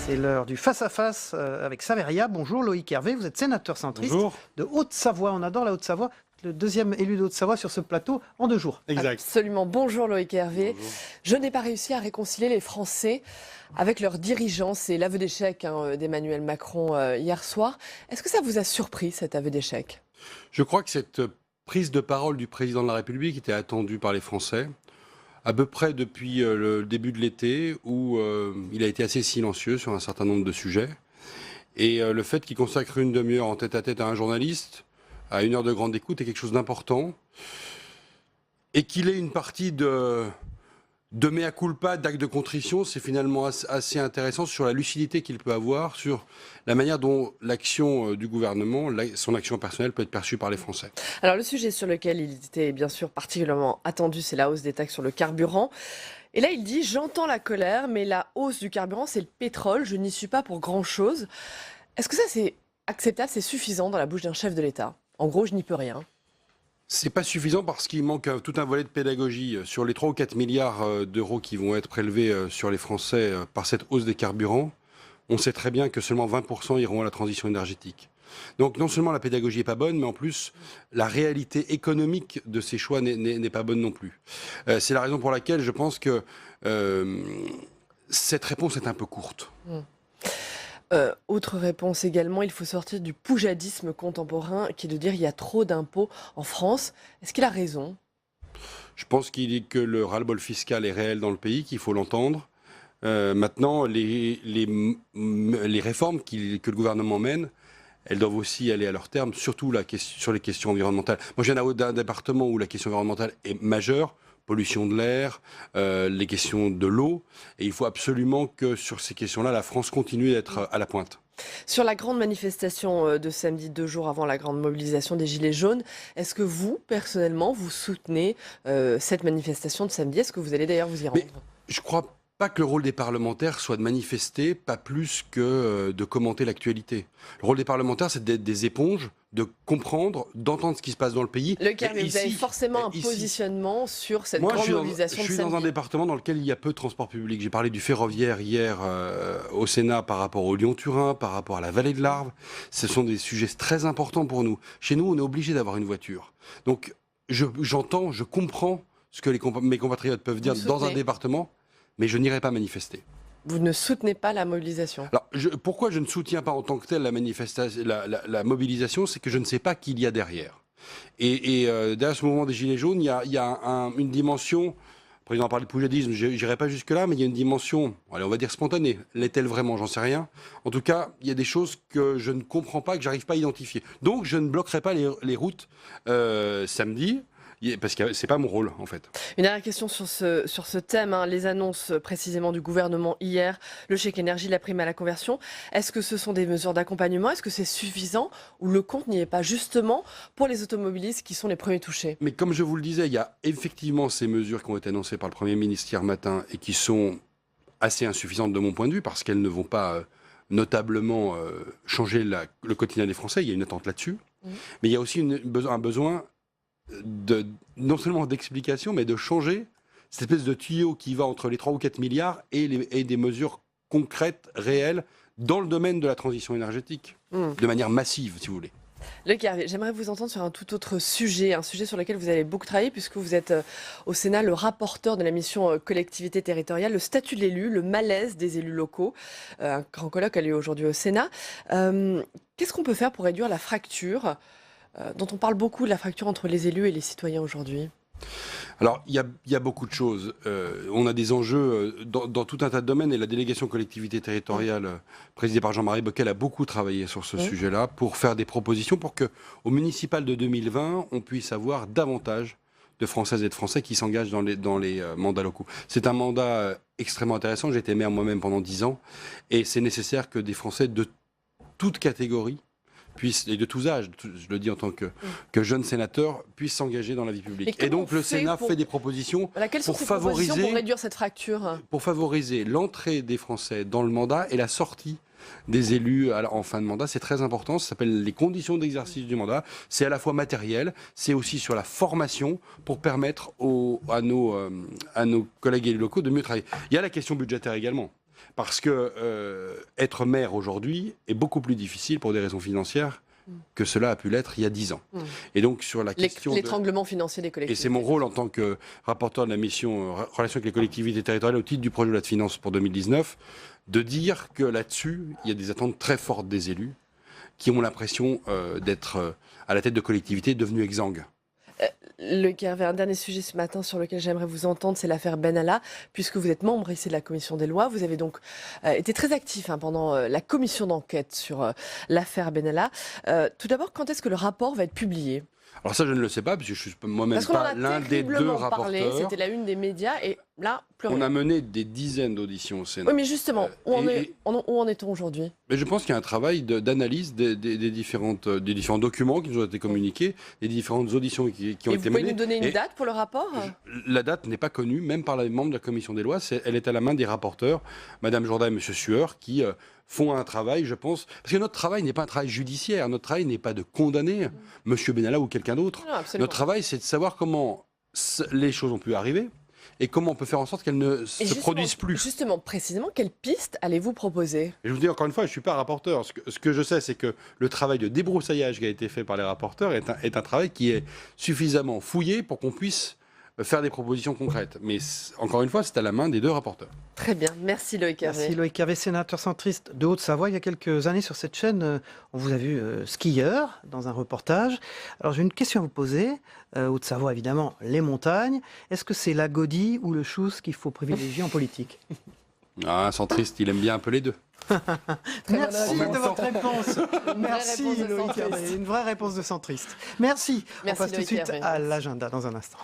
C'est l'heure du face-à-face avec Saveria. Bonjour Loïc Hervé, vous êtes sénateur centriste Bonjour. de Haute-Savoie. On adore la Haute-Savoie. Le deuxième élu de Haute-Savoie sur ce plateau en 2 jours. Exact. Absolument. Bonjour Loïc Hervé. Bonjour. Je n'ai pas réussi à réconcilier les Français avec leurs dirigeants. C'est l'aveu d'échec d'Emmanuel Macron hier soir. Est-ce que ça vous a surpris, cet aveu d'échec ? Je crois que cette prise de parole du président de la République était attendue par les Français, à peu près depuis le début de l'été, où il a été assez silencieux sur un certain nombre de sujets. Et le fait qu'il consacre une demi-heure en tête-à-tête à un journaliste, à 1 heure de grande écoute, est quelque chose d'important. Et qu'il ait une partie de mea culpa, d'acte de contrition, c'est finalement assez intéressant sur la lucidité qu'il peut avoir, sur la manière dont l'action du gouvernement, son action personnelle peut être perçue par les Français. Alors le sujet sur lequel il était bien sûr particulièrement attendu, c'est la hausse des taxes sur le carburant. Et là il dit « J'entends la colère, mais la hausse du carburant, c'est le pétrole, je n'y suis pas pour grand-chose ». Est-ce que ça c'est acceptable, c'est suffisant dans la bouche d'un chef de l'État ? En gros, je n'y peux rien. C'est pas suffisant parce qu'il manque tout un volet de pédagogie. Sur les 3 ou 4 milliards d'euros qui vont être prélevés sur les Français par cette hausse des carburants, on sait très bien que seulement 20% iront à la transition énergétique. Donc non seulement la pédagogie n'est pas bonne, mais en plus la réalité économique de ces choix n'est pas bonne non plus. C'est la raison pour laquelle je pense que cette réponse est un peu courte. Autre réponse également, il faut sortir du poujadisme contemporain qui est de dire il y a trop d'impôts en France. Est-ce qu'il a raison ? Je pense que le ras-le-bol fiscal est réel dans le pays, qu'il faut l'entendre. Maintenant, les réformes que le gouvernement mène, elles doivent aussi aller à leur terme, surtout sur les questions environnementales. Moi, je viens d'un département où la question environnementale est majeure. Pollution de l'air, les questions de l'eau. Et il faut absolument que sur ces questions-là, la France continue d'être à la pointe. Sur la grande manifestation de samedi, 2 jours avant la grande mobilisation des Gilets jaunes, est-ce que vous, personnellement, vous soutenez cette manifestation de samedi ? Est-ce que vous allez d'ailleurs vous y rendre ? Je crois pas que le rôle des parlementaires soit de manifester, pas plus que de commenter l'actualité. Le rôle des parlementaires, c'est d'être des éponges, de comprendre, d'entendre ce qui se passe dans le pays. Vous avez forcément un positionnement sur cette grande mobilisation de samedi. Je suis dans un département dans lequel il y a peu de transport public. J'ai parlé du ferroviaire hier au Sénat par rapport au Lyon-Turin, par rapport à la vallée de l'Arve. Ce sont des sujets très importants pour nous. Chez nous, on est obligé d'avoir une voiture. Donc, j'entends, je comprends ce que mes compatriotes peuvent dire dans un département, mais je n'irai pas manifester. Vous ne soutenez pas la mobilisation ? Alors, pourquoi je ne soutiens pas en tant que tel la mobilisation, c'est que je ne sais pas qui il y a derrière. Et derrière ce mouvement des Gilets jaunes, il y a une dimension, le président parlait de poujadisme, je n'irai pas jusque-là, mais il y a une dimension, allez, on va dire spontanée. L'est-elle vraiment ? J'en sais rien. En tout cas, il y a des choses que je ne comprends pas, que j'arrive pas à identifier. Donc, je ne bloquerai pas les routes samedi. Parce que c'est pas mon rôle, en fait. Une dernière question sur ce thème, les annonces précisément du gouvernement hier, le chèque énergie, la prime à la conversion. Est-ce que ce sont des mesures d'accompagnement ? Est-ce que c'est suffisant ou le compte n'y est pas justement pour les automobilistes qui sont les premiers touchés ? Mais comme je vous le disais, il y a effectivement ces mesures qui ont été annoncées par le Premier ministre hier matin et qui sont assez insuffisantes de mon point de vue parce qu'elles ne vont pas notablement changer le quotidien des Français. Il y a une attente là-dessus. Mais il y a aussi un besoin non seulement d'explication, mais de changer cette espèce de tuyau qui va entre les 3 ou 4 milliards et des mesures concrètes, réelles, dans le domaine de la transition énergétique, de manière massive, si vous voulez. Loïc Hervé, j'aimerais vous entendre sur un tout autre sujet, un sujet sur lequel vous avez beaucoup travaillé, puisque vous êtes au Sénat le rapporteur de la mission collectivité territoriale, le statut de l'élu, le malaise des élus locaux. Un grand colloque a lieu aujourd'hui au Sénat. Qu'est-ce qu'on peut faire pour réduire la fracture dont on parle beaucoup, de la fracture entre les élus et les citoyens aujourd'hui ? Alors, il y a beaucoup de choses. On a des enjeux dans tout un tas de domaines et la délégation collectivité territoriale présidée par Jean-Marie Bockel a beaucoup travaillé sur ce sujet-là pour faire des propositions pour qu'au municipal de 2020, on puisse avoir davantage de Françaises et de Français qui s'engagent dans les mandats locaux. C'est un mandat extrêmement intéressant. J'ai été maire moi-même pendant 10 ans et c'est nécessaire que des Français de toutes catégories et de tous âges, je le dis en tant que jeune sénateur, puissent s'engager dans la vie publique. Et donc le Sénat fait des propositions pour réduire cette fracture ? Pour favoriser l'entrée des Français dans le mandat et la sortie des élus en fin de mandat. C'est très important, ça s'appelle les conditions d'exercice du mandat. C'est à la fois matériel, c'est aussi sur la formation pour permettre à nos collègues élus locaux de mieux travailler. Il y a la question budgétaire également. Parce que être maire aujourd'hui est beaucoup plus difficile pour des raisons financières que cela a pu l'être il y a 10 ans. Et donc sur la question l'étranglement financier des collectivités. Et c'est mon rôle en tant que rapporteur de la mission Relations avec les collectivités territoriales au titre du projet de loi de finances pour 2019, de dire que là-dessus, il y a des attentes très fortes des élus qui ont l'impression d'être à la tête de collectivités devenues exsangues. Loïc Hervé, un dernier sujet ce matin sur lequel j'aimerais vous entendre, c'est l'affaire Benalla, puisque vous êtes membre ici de la commission des lois. Vous avez donc été très actif pendant la commission d'enquête sur l'affaire Benalla. Tout d'abord, quand est-ce que le rapport va être publié ? Alors ça, je ne le sais pas, puisque je suis moi-même pas l'un des deux rapporteurs. C'était la une des médias, et là, plus rien. On a mené des dizaines d'auditions au Sénat. Oui, mais justement, où en est-on aujourd'hui ? Mais je pense qu'il y a un travail d'analyse des différents documents qui nous ont été communiqués, des différentes auditions qui ont été menées. Vous pouvez nous donner une date pour le rapport ? La date n'est pas connue, même par les membres de la commission des lois. Elle est à la main des rapporteurs, Madame Jourdain et Monsieur Sueur, qui font un travail, je pense. Parce que notre travail n'est pas un travail judiciaire. Notre travail n'est pas de condamner Monsieur Benalla ou quelqu'un d'autre. Notre travail, c'est de savoir comment les choses ont pu arriver et comment on peut faire en sorte qu'elles ne se produisent plus. Justement, précisément, quelles pistes allez-vous proposer ? Et je vous dis encore une fois, je ne suis pas rapporteur. Ce que je sais, c'est que le travail de débroussaillage qui a été fait par les rapporteurs est un travail qui est suffisamment fouillé pour qu'on puisse faire des propositions concrètes. Mais encore une fois, c'est à la main des deux rapporteurs. Très bien, merci Loïc Hervé. Merci Loïc Hervé, sénateur centriste de Haute-Savoie. Il y a quelques années sur cette chaîne, on vous a vu skieur dans un reportage. Alors j'ai une question à vous poser. Haute-Savoie, évidemment, les montagnes. Est-ce que c'est la godille ou le chousse qu'il faut privilégier en politique ? Un centriste, il aime bien un peu les deux. Merci de votre réponse. Merci Loïc Hervé. Une vraie réponse de centriste. Merci. On passe tout de suite à l'agenda dans un instant.